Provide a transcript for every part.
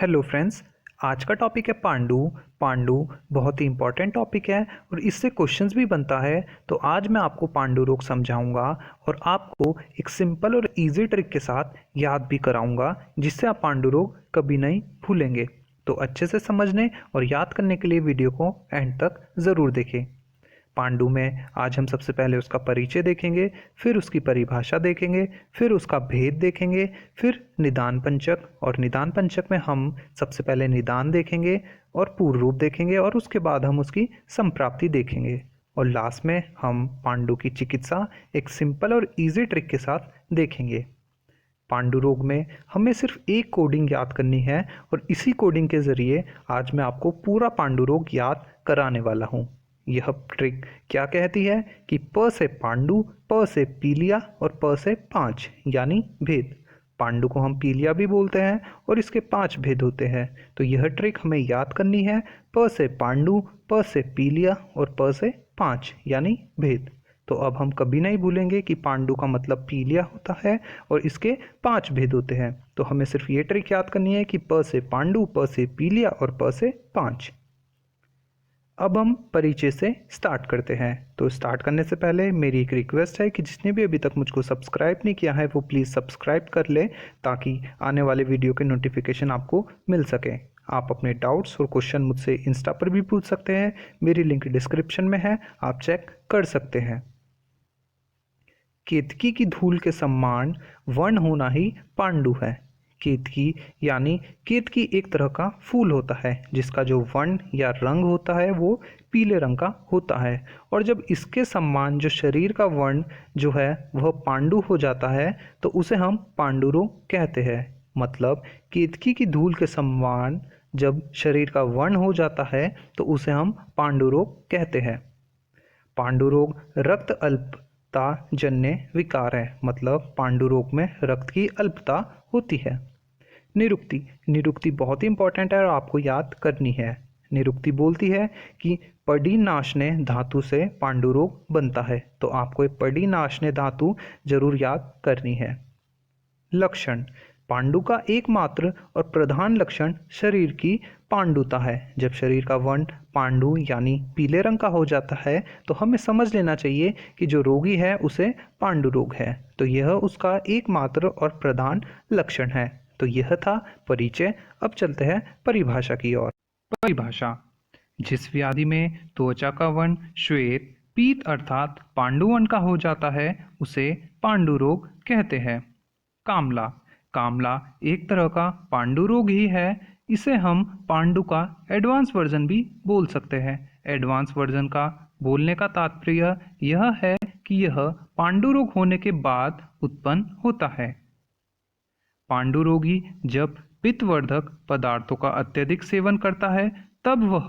Hello friends. आज का topic है पांडु। पांडु बहुत ही इंपॉर्टेंट टॉपिक है और इससे क्वेश्चंस भी बनता है। तो आज मैं आपको पांडु रोग समझाऊंगा और आपको एक सिंपल और इजी ट्रिक के साथ याद भी कराऊंगा, जिससे आप पांडु रोग कभी नहीं भूलेंगे। तो अच्छे से समझने और याद करने के लिए वीडियो को एंड तक ज़रूर देखें। पांडु में आज हम सबसे पहले उसका परिचय देखेंगे, फिर उसकी परिभाषा देखेंगे, फिर उसका भेद देखेंगे, फिर निदान पंचक, और निदान पंचक में हम सबसे पहले निदान देखेंगे और पूर्व रूप देखेंगे और उसके बाद हम उसकी संप्राप्ति देखेंगे और लास्ट में हम पांडु की चिकित्सा एक सिंपल और इजी ट्रिक के साथ देखेंगे। पांडु रोग में हमें सिर्फ एक कोडिंग याद करनी है और इसी कोडिंग के ज़रिए आज मैं आपको पूरा पांडु रोग याद कराने वाला हूँ। यह ट्रिक क्या कहती है कि प से पांडु, प से पीलिया और प से 5 यानी भेद। पांडु को हम पीलिया भी बोलते हैं और इसके 5 भेद होते हैं। तो यह ट्रिक हमें याद करनी है, प से पांडु, प से पीलिया और प से 5 यानी भेद। तो अब हम कभी नहीं भूलेंगे कि पांडु का मतलब पीलिया होता है और इसके 5 भेद होते हैं। तो हमें सिर्फ ये ट्रिक याद करनी है कि प से पांडु, प से पीलिया और प से 5। अब हम परिचय से स्टार्ट करते हैं। तो स्टार्ट करने से पहले मेरी एक रिक्वेस्ट है कि जिसने भी अभी तक मुझको सब्सक्राइब नहीं किया है वो प्लीज़ सब्सक्राइब कर ले, ताकि आने वाले वीडियो के नोटिफिकेशन आपको मिल सके। आप अपने डाउट्स और क्वेश्चन मुझसे इंस्टा पर भी पूछ सकते हैं, मेरी लिंक डिस्क्रिप्शन में है, आप चेक कर सकते हैं। केतकी की धूल के समान वर्ण होना ही पांडु है। केतकी यानी केतकी एक तरह का फूल होता है जिसका जो वर्ण या रंग होता है वो पीले रंग का होता है, और जब इसके समान जो शरीर का वर्ण जो है वह पांडु हो जाता है तो उसे हम पांडुरोग कहते हैं। मतलब केतकी की धूल के समान जब शरीर का वर्ण हो जाता है तो उसे हम पांडुरोग कहते हैं। पांडुरोग रक्त अल्पता जन्य विकार है। मतलब पांडुरोग में रक्त की अल्पता होती है। निरुक्ति निरुक्ति बहुत ही इंपॉर्टेंट है और आपको याद करनी है। निरुक्ति बोलती है कि पडीनाशने धातु से पांडुरोग बनता है। तो आपको एक पडीनाशने धातु जरूर याद करनी है। लक्षण पांडु का एकमात्र और प्रधान लक्षण शरीर की पांडुता है। जब शरीर का वर्ण पांडु यानी पीले रंग का हो जाता है तो हमें समझ लेना चाहिए कि जो रोगी है उसे पांडु रोग है। तो यह उसका एकमात्र और प्रधान लक्षण है। तो यह था परिचय। अब चलते हैं परिभाषा की ओर। परिभाषा: जिस व्याधि में त्वचा का वर्ण श्वेत पीत अर्थात पांडु वर्ण का हो जाता है उसे पांडु रोग कहते हैं। कामला कामला एक तरह का पांडु रोग ही है। इसे हम पांडु का एडवांस वर्जन भी बोल सकते हैं। एडवांस वर्जन का बोलने का तात्पर्य यह है कि यह पांडु रोग होने के बाद उत्पन्न होता है। पांडु रोगी जब पित्तवर्धक पदार्थों का अत्यधिक सेवन करता है तब वह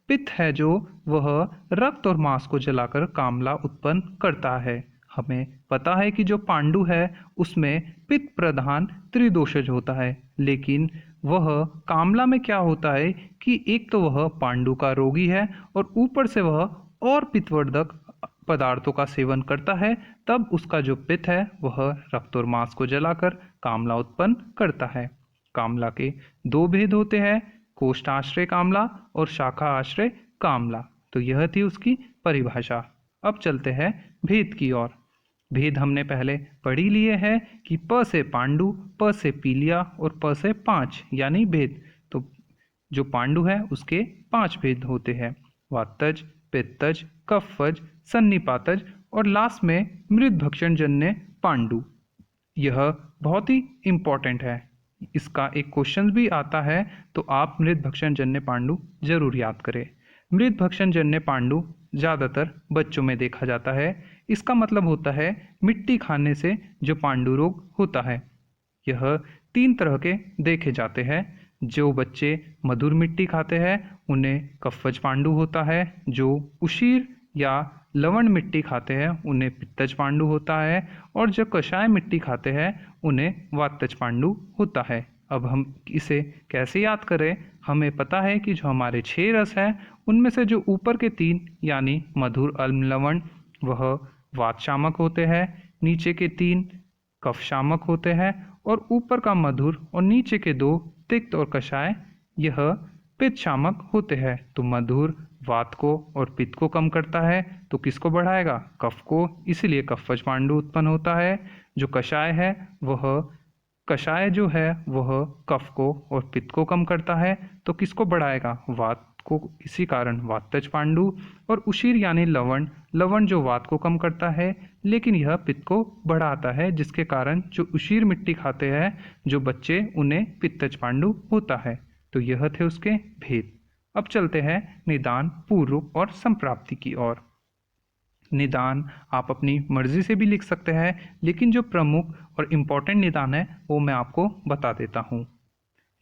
पित्त है जो वह रक्त और मांस को जलाकर कामला उत्पन्न करता है। हमें पता है कि जो पांडु है उसमें पित्त प्रधान त्रिदोषज होता है, लेकिन वह कामला में क्या होता है कि एक तो वह पांडु का रोगी है और ऊपर से वह और पित्तवर्धक पदार्थों का सेवन करता है, तब उसका जो पित्त है वह रक्त और मांस को जलाकर कामला उत्पन्न करता है। कामला के 2 भेद होते हैं, कोष्ठाश्रय कामला और शाखा आश्रय कामला। तो यह थी उसकी परिभाषा। अब चलते हैं भेद की ओर। भेद हमने पहले पढ़ ही लिए हैं कि प से पांडु, प से पीलिया और प से 5 यानी भेद। तो जो पांडु है उसके 5 भेद होते हैं: वातज, पित्तज, कफज, सन्निपातज और लास्ट में मृत भक्षण जन्य पांडु। यह बहुत ही इम्पोर्टेंट है, इसका एक क्वेश्चन भी आता है, तो आप मृत भक्षण जन्य पांडु जरूर याद करें। मृत भक्षण जन्य पांडु ज़्यादातर बच्चों में देखा जाता है। इसका मतलब होता है मिट्टी खाने से जो पांडु रोग होता है। यह 3 तरह के देखे जाते हैं। जो बच्चे मधुर मिट्टी खाते हैं उन्हें कफज पांडु होता है। जो उशीर या लवण मिट्टी खाते हैं उन्हें पित्तज पांडु होता है, और जो कषाय मिट्टी खाते हैं उन्हें वातज पांडु होता है। अब हम इसे कैसे याद करें? हमें पता है कि जो हमारे 6 रस हैं उनमें से जो ऊपर के 3 यानी मधुर, अम्ल, लवण वह वात शामक होते हैं, नीचे के 3 कफ शामक होते हैं और ऊपर का मधुर और नीचे के 2 तिक्त और कषाय यह पित्त शामक होते हैं। तो मधुर वात को और पित्त को कम करता है, तो किसको बढ़ाएगा? कफ को, इसलिए कफज पांडु उत्पन्न होता है। जो कषाय है वह कषाय जो है वह कफ को और पित्त को कम करता है, तो किसको बढ़ाएगा? वात को, इसी कारण वातज पांडु। और उशीर यानी लवण, लवण जो वात को कम करता है लेकिन यह पित्त को बढ़ाता है, जिसके कारण जो उशीर मिट्टी खाते हैं जो बच्चे उन्हें पित्तज पांडु होता है। तो यह थे उसके भेद। अब चलते हैं निदान, पूर्व और संप्राप्ति की ओर। निदान आप अपनी मर्जी से भी लिख सकते हैं, लेकिन जो प्रमुख और इम्पोर्टेंट निदान है वो मैं आपको बता देता हूँ।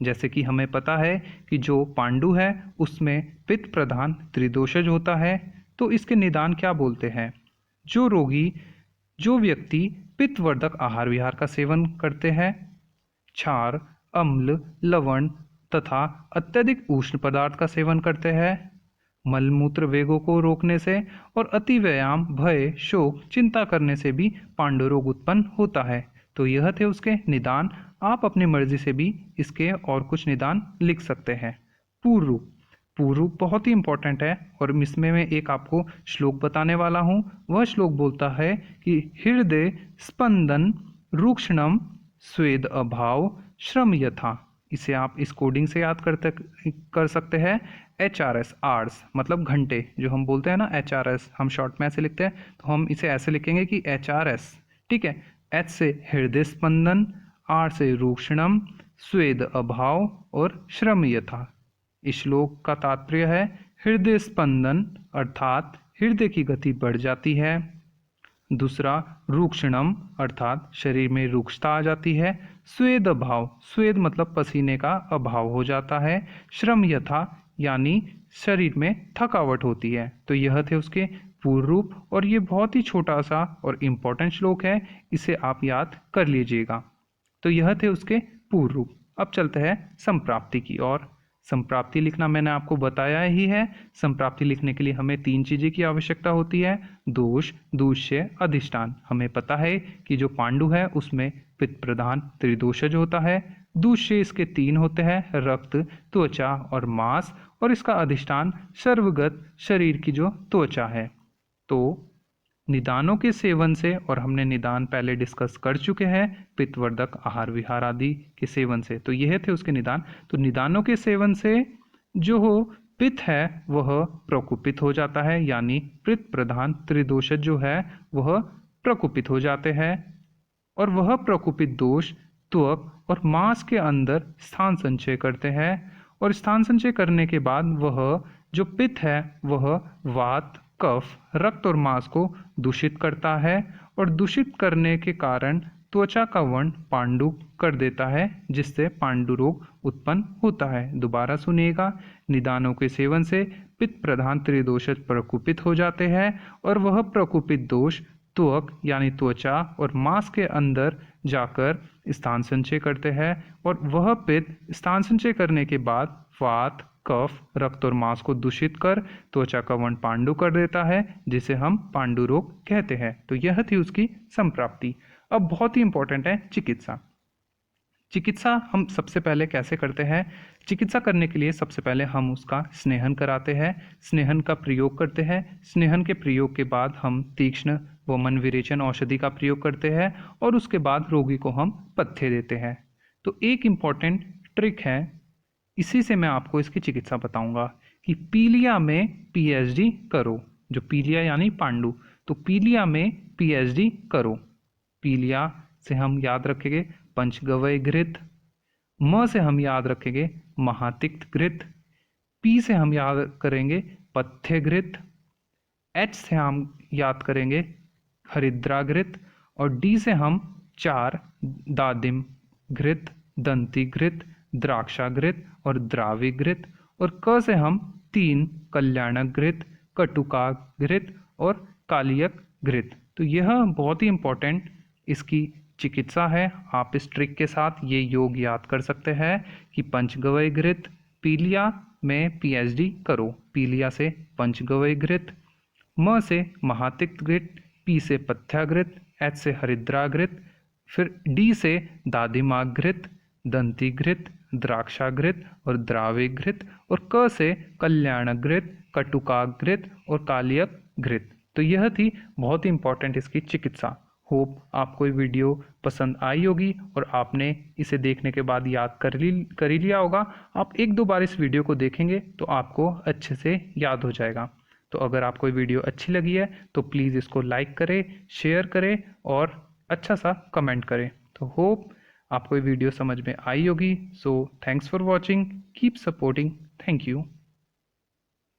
जैसे कि हमें पता है कि जो पांडु है उसमें पित्त प्रधान त्रिदोषज होता है, तो इसके निदान क्या बोलते हैं? जो व्यक्ति पित्तवर्धक आहार विहार का सेवन करते हैं, क्षार, अम्ल, लवण तथा अत्यधिक उष्ण पदार्थ का सेवन करते हैं, मलमूत्र वेगों को रोकने से और अति व्यायाम, भय, शोक, चिंता करने से भी पांडु रोग उत्पन्न होता है। तो यह थे उसके निदान। आप अपनी मर्जी से भी इसके और कुछ निदान लिख सकते हैं। पूर्व, पूर्व बहुत ही इंपॉर्टेंट है और इसमें मैं एक आपको श्लोक बताने वाला हूँ। वह श्लोक बोलता है कि हृदय स्पंदन रूक्षणम स्वेद अभाव श्रम यथा। इसे आप इस कोडिंग से याद कर सकते हैं। HRS, आर्स मतलब घंटे, जो हम बोलते हैं ना HRS, हम शॉर्ट में ऐसे लिखते हैं, तो हम इसे ऐसे लिखेंगे कि HRS। ठीक है। H से हृदय स्पंदन, R से रूक्षणम, स्वेद अभाव और श्रम यथा। इस श्लोक का तात्पर्य है हृदय स्पंदन अर्थात हृदय की गति बढ़ जाती है। दूसरा रूक्षणम अर्थात शरीर में रूक्षता आ जाती है। स्वेद अभाव, स्वेद मतलब पसीने का अभाव हो जाता है। श्रम यथा यानी शरीर में थकावट होती है। तो यह थे उसके पूर्व रूप और ये बहुत ही छोटा सा और इम्पोर्टेंट श्लोक है, इसे आप याद कर लीजिएगा। तो यह थे उसके पूर्व रूप। अब चलते हैं संप्राप्ति की ओर। संप्राप्ति लिखना मैंने आपको बताया ही है। संप्राप्ति लिखने के लिए हमें 3 चीज़ें की आवश्यकता होती है: दोष, दूष्य, अधिष्ठान। हमें पता है कि जो पांडु है उसमें पित्त प्रधान त्रिदोषज होता है। दूष्य इसके 3 होते हैं: रक्त, त्वचा और मांस। और इसका अधिष्ठान सर्वगत शरीर की जो त्वचा है। तो निदानों के सेवन से, और हमने निदान पहले डिस्कस कर चुके हैं पित्तवर्धक आहार विहार आदि के सेवन से, तो यह थे उसके निदान। तो निदानों के सेवन से जो हो पित्त है वह प्रकुपित हो जाता है, यानी पित्त प्रधान त्रिदोषज जो है वह प्रकुपित हो जाते हैं। और वह प्रकुपित दोष त्वक और मांस के अंदर स्थान संचय करते हैं। और स्थान संचय करने के बाद वह जो पित्त है वह वात, कफ, रक्त और मांस को दूषित करता है और दूषित करने के कारण त्वचा का वर्ण पांडु कर देता है, जिससे पांडु रोग उत्पन्न होता है। दोबारा सुनिएगा। निदानों के सेवन से पित्त प्रधान त्रिदोषज प्रकुपित हो जाते हैं और वह प्रकुपित दोष त्वक यानी त्वचा और मांस के अंदर जाकर स्थान संचय करते हैं और वह पित्त स्थान संचय करने के बाद वात, कफ, रक्त और मांस को दूषित कर त्वचा का वर्ण पांडु कर देता है, जिसे हम पांडु रोग कहते हैं। तो यह थी उसकी संप्राप्ति। अब बहुत ही इंपॉर्टेंट है चिकित्सा। चिकित्सा हम सबसे पहले कैसे करते हैं? चिकित्सा करने के लिए सबसे पहले हम उसका स्नेहन कराते हैं, स्नेहन का प्रयोग करते हैं। स्नेहन के प्रयोग के बाद हम तीक्ष्ण व मन विरेचन औषधि का प्रयोग करते हैं और उसके बाद रोगी को हम पथ्य देते हैं। तो एक इम्पॉर्टेंट ट्रिक है, इसी से मैं आपको इसकी चिकित्सा बताऊंगा कि पीलिया में PhD करो। जो पीलिया यानी पांडु, तो पीलिया में PhD करो। पीलिया से हम याद रखेंगे पंचगव्य घृत, म से हम याद रखेंगे महातिक्त घृत, पी से हम याद करेंगे पथ्य घृत, H से हम याद करेंगे हरिद्रा घृत और D से हम 4 दादिम घृत, दंती घृत, द्राक्षा घृत और द्रावी घृत और क से हम 3 कल्याणक घृत, कटुका घृत और कालियक घृत। तो यह बहुत ही इंपॉर्टेंट इसकी चिकित्सा है। आप इस ट्रिक के साथ ये योग याद कर सकते हैं कि पंचगव्य घृत, पीलिया में PhD करो। पीलिया से पंचगव्य घृत, म से महातिक्त घृत, पी से पथ्याघृत, H से हरिद्रा घृत, फिर D से दादिमाग घृत, दंती घृत द्राक्षाघृत और द्राविघृत, और क से कल्याणघृत, कटुकाघृत और कालियक घृत। तो यह थी बहुत ही इंपॉर्टेंट इसकी चिकित्सा। होप आपको ये वीडियो पसंद आई होगी और आपने इसे देखने के बाद याद कर ही लिया होगा। आप एक दो बार इस वीडियो को देखेंगे तो आपको अच्छे से याद हो जाएगा। तो अगर आपको ये वीडियो अच्छी लगी है तो प्लीज़ इसको लाइक करें, शेयर करें और अच्छा सा कमेंट करें। तो होप आपको ये वीडियो समझ में आई होगी। So thanks for watching, keep supporting, thank you.